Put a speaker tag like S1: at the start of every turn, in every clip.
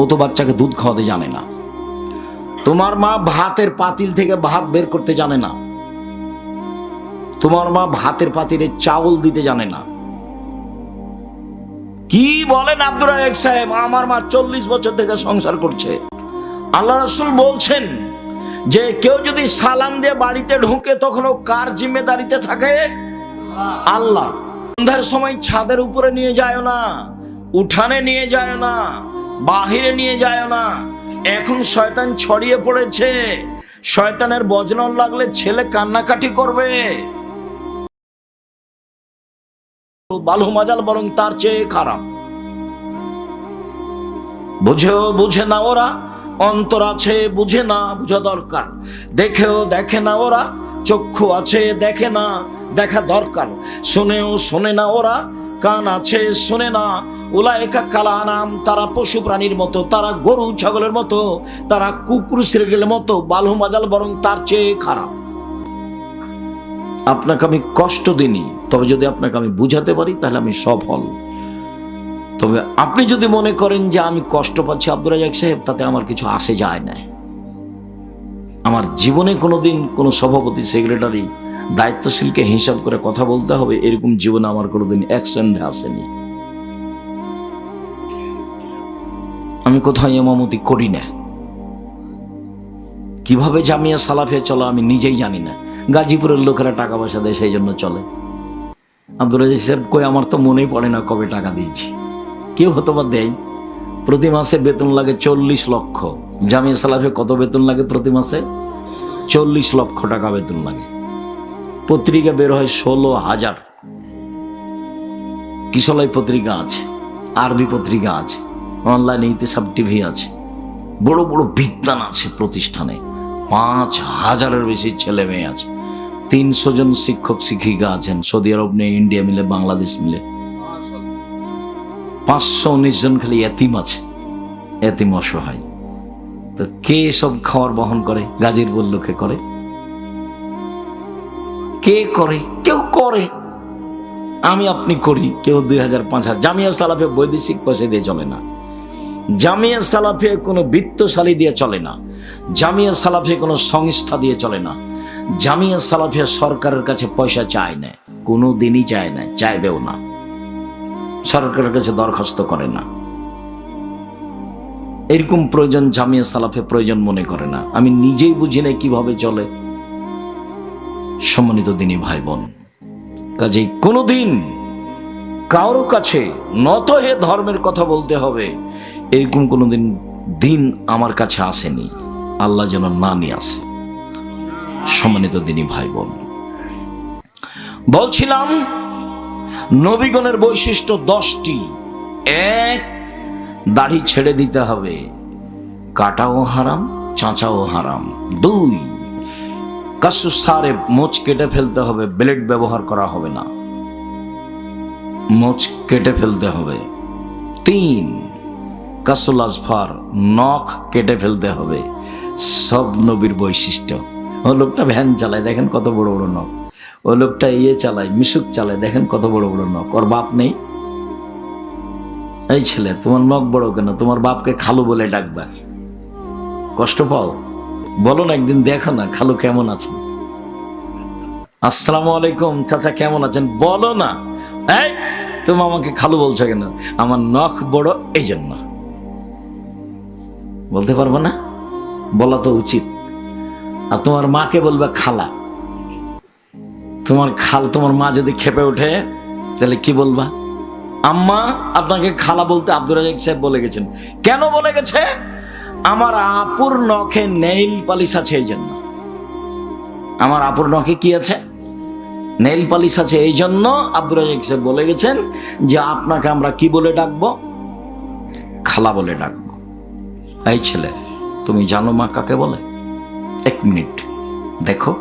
S1: ও তো বাচ্চাকে দুধ খাওয়াতে জানে না। তোমার মা ভাতের পাতিল থেকে ভাত বের করতে জানে না। তোমার মা ভাতের পাতিলে চাউল দিতে জানে না। কি বলেন আব্দুর রাজ্জাক সাহেব? আমার মা 40 বছর থেকে সংসার করছে। আল্লাহ রাসূল বলছেন যে কেউ যদি সালাম দিয়ে বাড়িতে ঢুকে তখন ও কার জিম্মেদারিতে থাকে? আল্লাহ। সন্ধ্যার সময় ছাদের উপরে নিয়ে যায় না, উঠানে নিয়ে যায় না, বাহিরে নিয়ে যায় না। এখন শয়তান ছড়িয়ে পড়েছে, শয়তানের বজনন লাগলে ছেলে কান্নাকাটি করবে। বালু মাজাল বরং তার চেয়ে খারাপ। বুঝে না ওরা, অন্তর আছে বুঝে না, বুঝা দরকার। দেখেও দেখে না ওরা, চক্ষু আছে দেখে না, দেখা দরকার। শোনেও শোনে না ওরা, কান আছে শোনে না। উলাইকা কাল আনাম, তারা পশু প্রাণীর মতো, তারা গরু ছাগলের মতো, তারা কুকুর শ্রেণীর মতো। বালু মাজাল বরং তার চেয়ে খারাপ। আপনাকে আমি কষ্ট দিইনি, তবে যদি আপনাকে আমি বুঝাতে পারি তাহলে আমি সফল। তবে আপনি যদি মনে করেন যে আমি কষ্ট পাচ্ছি আব্দুর রাজ্জাক সাহেব, তাতে আমার কিছু আসে যায় না। আমার জীবনে কোনোদিন কোনো সভাপতি, সেক্রেটারি, দায়িত্বশীলকে হিসাব করে কথা বলতে হবে এরকম জীবনে আমার কোনোদিন অ্যাকশনে আসেনি। আমি কোথাও ইমামতি করি না। কিভাবে জামিয়া সালাফিয়া চলো আমি নিজেই জানি না। গাজীপুরের লোকেরা টাকা পয়সা দেয়, সেই জন্য চলে। আব্দুর রাজ্জাক সাহেব কই, আমার তো মনেই পড়ে না কবে টাকা দিয়েছি। কেউ হয়তো বা দেয়। প্রতি মাসে বেতন লাগে 40 লক্ষ। জামিয়া সালাফে কত বেতন লাগে প্রতি মাসে? 40 লক্ষ টাকা বেতন লাগে। পত্রিকা বের হয় 16,000। কিশলাই পত্রিকা আছে, আরবি পত্রিকা আছে, অনলাইনে ইতিসাব টিভি আছে, বড় বড় বিদ্যান আছে প্রতিষ্ঠানে। 5,000-এর বেশি ছেলে মেয়ে আছে। 300 জন শিক্ষক শিক্ষিকা আছেন, সৌদি আরব নিয়ে, ইন্ডিয়া মিলে, বাংলাদেশ মিলে। 519 জন খালি এতিম আছে, এতিম অসহায়। তো কে সব খাওয়ার বহন করে? গাজীপুর লোকে করে। কে করে? কেউ করে। আমি আপনি করি, কেউ 2000-5000। জামিয়া সালাফে বৈদেশিক পয়সা দিয়ে চলে না। জামিয়া সালাফে কোনো বিত্তশালী দিয়ে চলে না। জামিয়া সালাফে কোনো সংস্থা দিয়ে চলে না। জামিয়া সালাফিয়া সরকারের কাছে পয়সা চায় না, কোনো দিনই চায় না, চাইবেও না। সরকারের কাছে দরখাস্ত করে না। এরকম প্রয়োজন জামিয়া সালাফে প্রয়োজন মনে করে না। আমি নিজেই বুঝি না কিভাবে চলে। সম্মানিত দিনী ভাই বোন, কাজেই কোনোদিন কারো কাছে নত হয়ে ধর্মের কথা বলতে হবে এরকম কোনোদিন দিন আমার কাছে আসেনি। আল্লাহ যেন না নিয়ে আসে। সম্মানিত দিনী ভাই বোন, বলছিলাম নবীগণের বৈশিষ্ট্য 10টি। 1, দাড়ি ছেড়ে দিতে হবে, কাটাও হারাম, চাঁচাও হারাম। 2, কাসু সারে, মোচ কেটে ফেলতে হবে, ব্লেড ব্যবহার করা হবে না, মোচ কেটে ফেলতে হবে। 3, কাসুল আজফার, নখ কেটে ফেলতে হবে। সব নবীর বৈশিষ্ট্য। ও লোকটা ভ্যান চালায়, দেখেন কত বড় বড় নখ। ও লোকটা চালায়, মিশুক চালায়, দেখেন কত বড় বড় নখ। ওর বাপ নেই। এই ছেলে, তোমার নখ বড় কেন? তোমার বাপকে খালু বলে ডাকবা। কষ্ট পাও? বলো না একদিন, দেখো না খালু কেমন আছেন। আসসালামু আলাইকুম চাচা, কেমন আছেন? বলো না। এই তুমি আমাকে খালু বলছো কেন? আমার নখ বড় এই জন্য। বলতে পারবো না? বলা তো উচিত। আর তোমার মাকে বলবে খালা। তোমার মা যদি খেপে ওঠে তাহলে কি বলবা? আম্মা, আপনাকে খালা বলতে আব্দুর রাজ্জাক সাহেব বলে গেছেন। কেন বলে গেছে? আমার আপুর নখে নেইল পালিশ আছে এই জন্য। আমার আপুর নখে কি আছে? নেইল পালিশ আছে। এই জন্য আব্দুর রাজ্জাক সাহেব বলে গেছেন যে আপনাকে আমরা কি বলে ডাকবো? খালা বলে ডাকবো। এই ছেলে, তুমি জানো মা কাকে বলে? 1 মিনিট দেখো।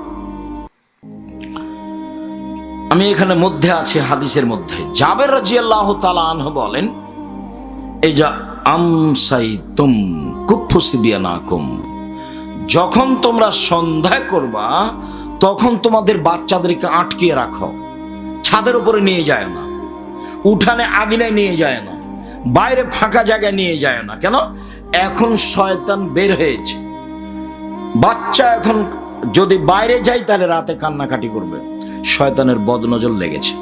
S1: আমি এখানে মধ্যে আছি হাদিসের মধ্যে। জাবের রাদিয়াল্লাহু তাআলা আনহু বলেন, এই যা আমসাইতুম কুফুসিবিয়ানাকুম, যখন তোমরা সন্ধ্যা করবা তখন তোমাদের বাচ্চাদেরকে আটকিয়ে রাখো। ছাদের উপরে নিয়ে যায় না, উঠানে আঙিনায় নিয়ে যায় না, বাইরে ফাঁকা জায়গায় নিয়ে যায় না। কেন? এখন শয়তান বের হয়েছে। বাচ্চা এখন যদি বাইরে যায় তাহলে রাতে কান্নাকাটি করবে, শয়তানের বদনজর লেগেছে।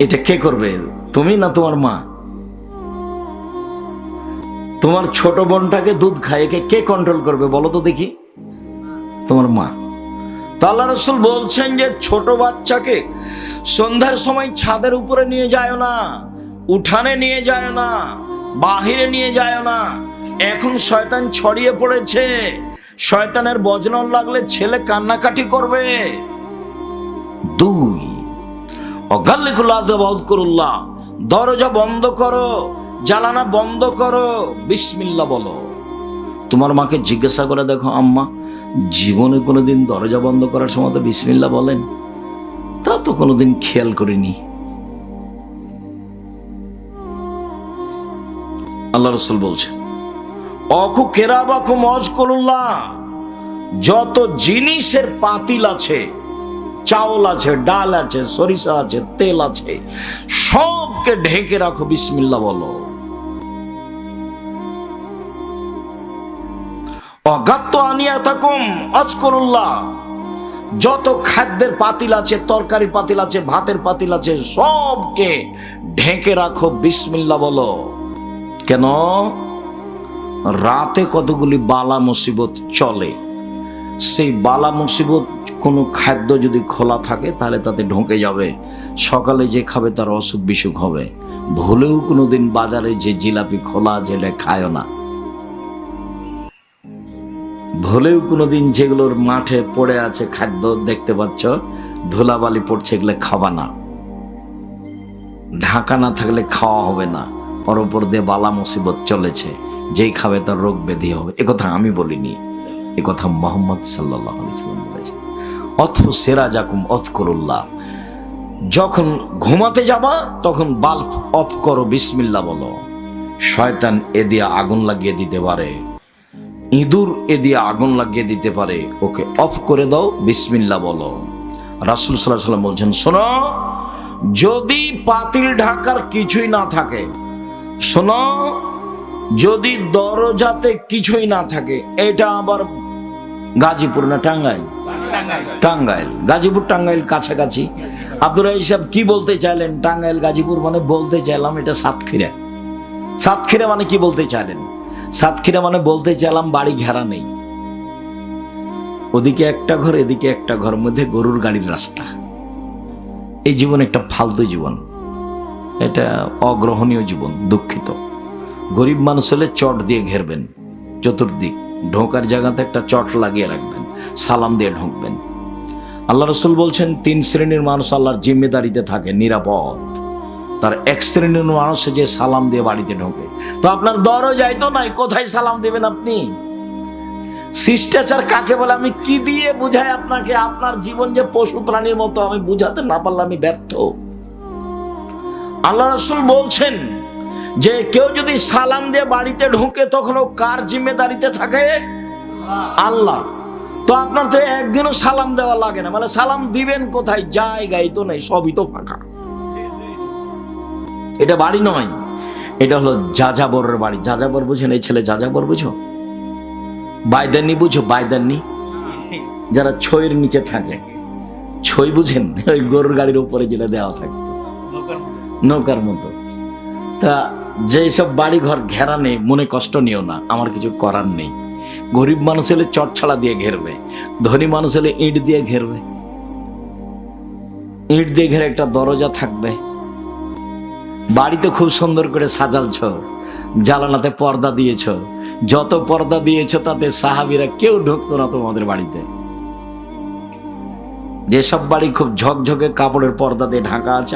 S1: এটা কে করবে, তুমি না তোমার মা? তোমার ছোট বোনটাকে দুধ খায়, কে কন্ট্রোল করবে বলো তো দেখি? তোমার মা। তো আল্লাহ রাসূল বলছেন যে ছোট বাচ্চাকে সন্ধ্যার সময় ছাদের উপরে নিয়ে যায় না, উঠানে নিয়ে যায় না, বাহিরে নিয়ে যায় না। এখন শয়তান ছড়িয়ে পড়েছে, শয়তানের বজনন লাগলে ছেলে কান্নাকাটি করবে। 2, অগাল্লিকুল আযাব করুল্লাহ, দরজা বন্ধ করো, জ্বালানা বন্ধ করো, বিসমিল্লাহ বলো। তোমার মাকে জিজ্ঞাসা করে দেখো, আম্মা জীবনে কোনোদিন দরজা বন্ধ করার সময় তো বিসমিল্লাহ বলেন? তা তো কোনোদিন খেয়াল করিনি। আল্লাহ রাসূল বলছেন অখু কেরাবাকু মজকুল্লাহ, যত জিনিসের পাতিল আছে, চাউল আছে, ডাল আছে, সরিষা আছে, তেল আছে, সবকে ঢেকে রাখো, বিসমিল্লাহ বলো। অগাত্ত আনিয়া থাকুম আজকুরুল্লাহ, যত খাদ্যের পাতিল আছে, তরকারি পাতিল আছে, ভাতের পাতিল আছে, সবকে ঢেকে রাখো, বিসমিল্লাহ বলো। কেন? রাতে কতগুলি বালা মুসিবত চলে, সেই বালা মুসিবত কোনো খাদ্য যদি খোলা থাকে তাহলে তাতে ঢুকে যাবে, সকালে যে খাবে তার অসুখ বিসুখ হবে। ভুলেও কোনোদিন বাজারে যে জিলাপি খোলা আছে এটা খায় না। ভুলেও কোনোদিন যেগুলোর মাঠে পড়ে আছে খাদ্য দেখতে পাচ্ছ ধুলাবালি পড়ছে, এগুলো খাবা না। ঢাকা না থাকলে খাওয়া হবে না, ওর উপর দিয়ে বালা মুসিবত চলেছে, যেই খাবে তার রোগ ব্যাধি হবে। একথা আমি বলিনি, একথা মুহাম্মদ সাল্লাল্লাহু আলাইহি ওয়াসাল্লাম বলেছেন। অথু সিরাজাকুম আযকুরুল্লাহ, যখন ঘুমাতে যাবা তখন বাল্ব অফ করো, বিসমিল্লাহ বলো। শয়তান এ দিয়ে আগুন লাগিয়ে দিতে পারে, ইঁদুর এ দিয়ে আগুন লাগিয়ে দিতে পারে, ওকে অফ করে দাও, বিসমিল্লাহ বলো। রাসূল সাল্লাল্লাহু আলাইহি ওয়াসাল্লাম বলছেন শোনো, যদি পাতিল ঢাকার কিছুই না থাকে, শোনো, যদি দরজাতে কিছুই না থাকে, এটা আবার গাজীপুর না টাঙ্গাইল? টাঙ্গাইল, গাজীপুর টাঙ্গাইল কাছাকাছি। আব্দুর রাহিম সাহেব কি বলতে চাইলেন? টাঙ্গাইল গাজীপুর মানে বলতে চাইলাম এটা সাতক্ষীরা। সাতক্ষীরা মানে কি বলতে চাইলেন? সাতক্ষীরা মানে বলতে চাইলাম বাড়ি ঘেরা নেই, ওদিকে একটা ঘর এদিকে একটা ঘর, মধ্যে গরুর গাড়ির রাস্তা। এই জীবন একটা ফালতু জীবন, এটা অগ্রহণীয় জীবন। দুঃখিত। গরিব মানুষ হলে চট দিয়ে ঘেরবেন, চতুর্দিক ঢোকার জায়গাতে একটা চট লাগিয়ে রাখবেন, সালাম দিয়ে ঢুকবেন। আল্লাহ রাসূল বলছেন 3 শ্রেণীর মানুষ আল্লাহর জিম্মেদারিতে থাকে, নিরাপদ। তার এক শ্রেণীর মানুষ যে সালাম দিয়ে বাড়িতে ঢোকে। তো আপনার দরজায় তো নাই, কোথায় সালাম দেবেন আপনি? শিষ্টাচার কাকে বলে আমি কি দিয়ে বুঝাই আপনাকে? আপনার জীবন যে পশু প্রাণীর মতো, আমি বুঝাতে না পারলে আমি ব্যর্থ। আল্লাহ রাসূল বলছেন যে কেউ যদি সালাম দিয়ে বাড়িতে ঢুকে তখন ও কার জিম্মেদারিতে থাকে? আল্লাহ। তো আপনার তো একদিনও সালাম দেওয়া লাগে না, মানে সালাম দিবেন কোথায়? জায়গায় তো নেই, সবই তো ফাঁকা। এটা বাড়ি নয়, এটা হলো যাযাবরের বাড়ি। যাযাবর বুঝেন? এই ছেলে যাযাবর বুঝো? বাইদানি বুঝো? বাইদানি যারা ছইয়ের নিচে থাকে, ছই বুঝেন? ওই গরুর গাড়ির উপরে যেটা দেওয়া থাকে নৌকার মতো। তা যেসব বাড়ি ঘর ঘেরা নেই, মনে কষ্ট নিও না, আমার কিছু করার নেই। গরিব মানুষ হলে চট ছাড়া দিয়ে ঘেরবে, ধনী মানুষ হলে ইট দিয়ে ঘেরবে। ইট দিয়ে ঘেরে একটা দরজা থাকবে। বাড়িতে খুব সুন্দর করে সাজালছ, জানালাতে পর্দা দিয়েছ, যত পর্দা দিয়েছ তাতে সাহাবীরা কেউ ঢুকতো না তোমাদের বাড়িতে। যেসব বাড়ি খুব ঝকঝকে কাপড়ের পর্দা দিয়ে ঢাকা আছে,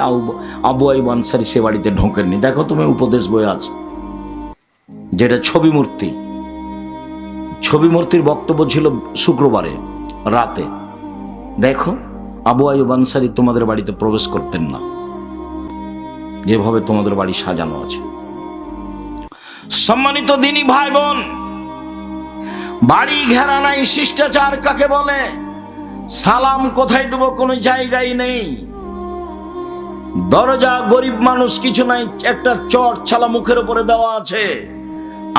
S1: আবু আইয়ুব আনসারী সে বাড়িতে ঢোকেননি। দেখো তুমি উপদেশ বই আছে, যেটা ছবি মূর্তি। ছবি মূর্তির বক্তব্য ছিল শুক্রবারে রাতে। দেখো আবু আইয়ুব আনসারী তোমাদের বাড়িতে প্রবেশ করতেন না, যেভাবে তোমাদের বাড়ি সাজানো আছে। সম্মানিত দিনী ভাই বোন, বাড়ি ঘেরা নাই, শিষ্টাচার কাকে বলে? সালাম কোথায় দেবো কোনো জায়গায় নেই। দরজা গরিব মানুষ, কিছু নাই, একটা চট ছালা মুখের উপরে দেওয়া আছে।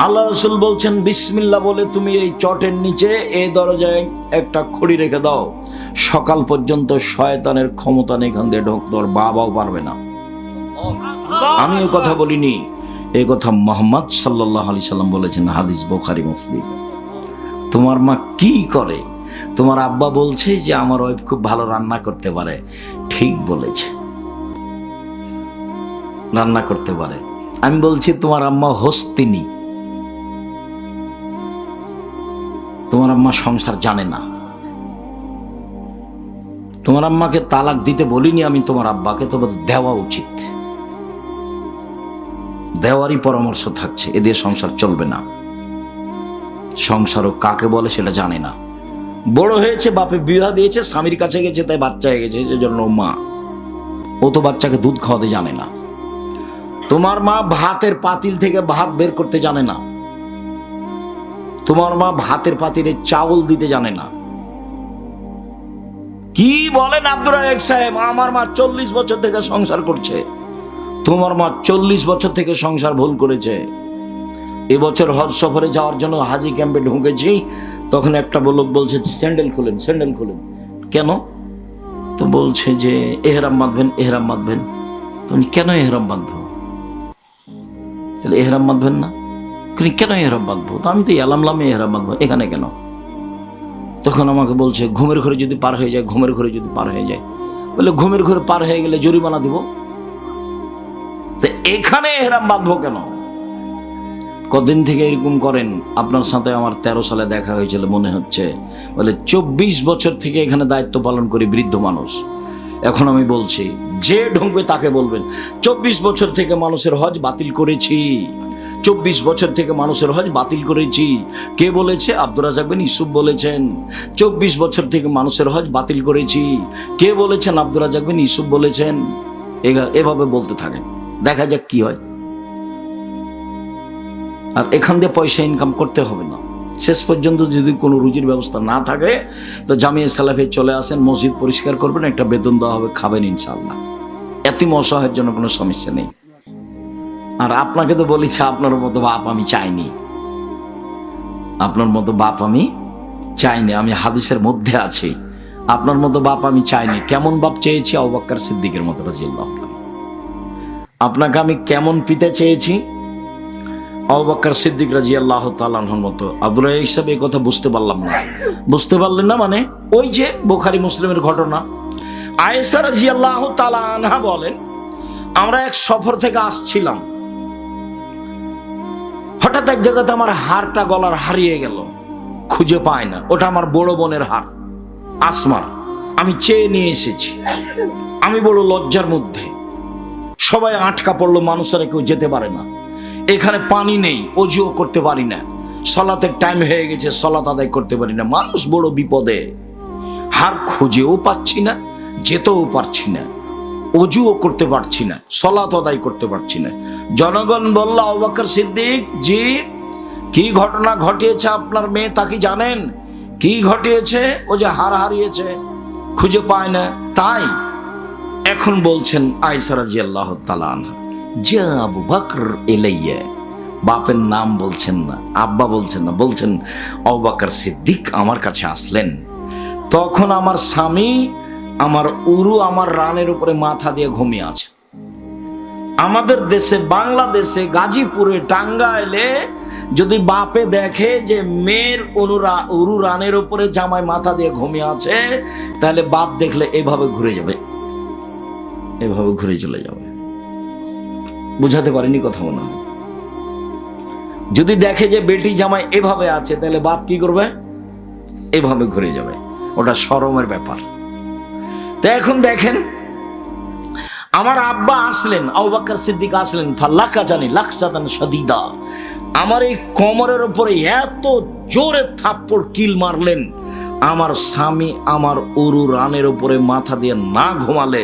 S1: আল্লাহ রাসূল বলছেন বিসমিল্লাহ বলে তুমি এই চটের নিচে এই দরজায় একটা খড়ি রেখে দাও, সকাল পর্যন্ত শয়তানের ক্ষমতা নেই এখান দিয়ে ঢুকতে, ওর বাবাও পারবে না। আমি এই কথা বলিনি, এই কথা মুহাম্মদ সাল্লাল্লাহু আলাইহি সাল্লাম বলেছেন, হাদিস বুখারী মুসলিম। তোমার মা কি করে? তোমার আব্বা বলছে যে আমার ওয়াইফ খুব ভালো রান্না করতে পারে। ঠিক বলেছে, রান্না করতে পারে। আমি বলছি তোমার আম্মা হস্তিনী, তোমার আম্মা সংসার জানে না। তোমার আম্মাকে তালাক দিতে বলিনি আমি তোমার আব্বাকে, তবে দেওয়া উচিত, দেওয়ারই পরামর্শ থাকছে। এদের সংসার চলবে না। সংসারও কাকে বলে সেটা জানে না। বড় হয়েছে, বাপে বিবাহ দিয়েছে, স্বামীর কাছে গেছে, তাই বাচ্চা হয়ে গেছে, সেজন্য মা। ও তো বাচ্চাকে দুধ খাওয়াতে জানে না। তোমার মা ভাতের পাতিল থেকে ভাত বের করতে জানে না। তোমার মা ভাতের পাতিলে চাউল দিতে জানে না। কি বলেন আব্দুর রাজ্জাক সাহেব? আমার মা 40 বছর থেকে সংসার করছে। তোমার মা 40 বছর থেকে সংসার ভুল করেছে। এবছর হজ সফরে যাওয়ার জন্য হাজি ক্যাম্পে ঢুকেছি, তখন একটা লোক বলছে স্যান্ডেল খুলেন, স্যান্ডেল খুলেন। কেন? তো বলছে যে এহরাম বাঁধবেন, এহরাম বাঁধবেন। তুমি কেন এহরাম বাঁধবো? তাহলে এহরাম বাঁধবেন না? কেন এহরাম বাঁধবো? তো আমি তো এলামলামে এহরাম বাঁধবো, এখানে কেন? তখন আমাকে বলছে ঘুমের ঘরে যদি পার হয়ে যায়, ঘুমের ঘরে যদি পার হয়ে যায়। বলে ঘুমের ঘরে পার হয়ে গেলে জরিমানা দিব, তো এখানে এহরাম বাঁধবো কেন? কদিন থেকে এরকম করেন? আপনার সাথে আমার 13 সালে দেখা হয়েছিল মনে হচ্ছে। বলে 24 বছর থেকে এখানে দায়িত্ব পালন করি, বৃদ্ধ মানুষ। এখন আমি বলছি যে ঢুকবে তাকে বলবেন 24 বছর থেকে মানুষের হজ বাতিল করেছি, 24 বছর থেকে মানুষের হজ বাতিল করেছি। কে বলেছে? আব্দুর রাজ্জাক বিন ইউসুফ বলেছেন 24 বছর থেকে মানুষের হজ বাতিল করেছি। কে বলেছেন? আব্দুর রাজ্জাক বিন ইউসুফ বলেছেন। এভাবে বলতে থাকেন, দেখা যাক কি হয়। আর এখান দিয়ে পয়সা ইনকাম করতে হবে না। শেষ পর্যন্ত যদি কোনো রুজির ব্যবস্থা না থাকে তো জামিয়া সালাফে চলে আসেন, মসজিদ পরিষ্কার করবেন, একটা বেতন দেওয়া হবে, খাবেন ইনশাআল্লাহ। এতিম অসহায়ের জন্য কোনো সমস্যা নেই। আর আপনাকে তো বলেছি আপনার মতো বাপ আমি চাইনি, আপনার মতো বাপ আমি চাইনি। আমি হাদিসের মধ্যে আছি, আপনার মতো বাপ আমি চাইনি। কেমন বাপ চেয়েছি? আবু বকর সিদ্দিকের মতো রাদিয়াল্লাহু তাআলা। আপনাকে আমি কেমন পিতা চেয়েছি? আবু বকর সিদ্দিক রাদিয়াল্লাহু তাআলা আনহুর মতো। আব্দুর রাজ্জাক সাহেব এই কথা বুঝতে পারলাম না। বুঝতে পারলেন না মানে? ওই যে বুখারী মুসলিমের ঘটনা। আয়েশা রাদিয়াল্লাহু তাআলা আনহা বলেন, আমরা এক সফর থেকে আসছিলাম, হঠাৎ এক জায়গাতে আমার হারটা গলার হারিয়ে গেল, খুঁজে পাই না। ওটা আমার বড় বোনের হার, আসমার। আমি চেয়ে নিয়ে এসেছি। আমি বড় লজ্জার মধ্যে, সবাই আটকা পড়লো, মানুষেরা কেউ যেতে পারে না। এখানে পানি নেই, অজুও করতে পারি না, সলাতের টাইম হয়ে গেছে, সলাত আদায় করতে পারি না। মানুষ বড় বিপদে। হার খুঁজেও পাচ্ছি না, যেতেও পারছি না, অজুও করতে পারছি না, সলাত আদায় করতে পারছি না। জনগণ বলল, আবু বকর সিদ্দিক জি, কি ঘটনা ঘটিয়েছে আপনার মেয়ে তা কি জানেন? কি ঘটিয়েছে? ও যে হার হারিয়েছে, খুঁজে পায় না। তাই এখন বলছেন আয়েশা রাদিয়াল্লাহু তাআলা আনহা, যা আবু বকর ইলাইয়া। বাপের নাম বলছেন না, আব্বা বলছেন না, বলছেন আবু বকর সিদ্দিক আমার কাছে আসলেন। তখন আমার স্বামী, আমার উরু আমার রানের উপরে মাথা দিয়ে ঘুমিয়ে আছে। আমাদের দেশে, বাংলাদেশে, গাজীপুরে, টাঙ্গাইলে যদি বাপে দেখে যে মেয়ের উরু রানের উপরে জামাই মাথা দিয়ে ঘুমিয়ে আছে, তাহলে বাপ দেখলে এভাবে ঘুরে যাবে, এভাবে ঘুরে চলে যাবে। বুঝাতে পারিনি কথা মনে হয়? যদি দেখে যে বেটি জামাই এভাবে আছে, তাহলে বাপ কি করবে? এভাবে ঘুরে যাবে। ওটা শরমের ব্যাপার। তো এখন দেখেন, আমার আব্বা আসলেন, আবু বকর সিদ্দিক আসলেন, ফাল্লাকা জানি লাকসাতান শাদীদা, আমার এই কোমরের উপরে এত জোরে থাপ্পড় কিল মারলেন, আমার স্বামী আমার উরু রানের উপরে মাথা দিয়ে না ঘুমালে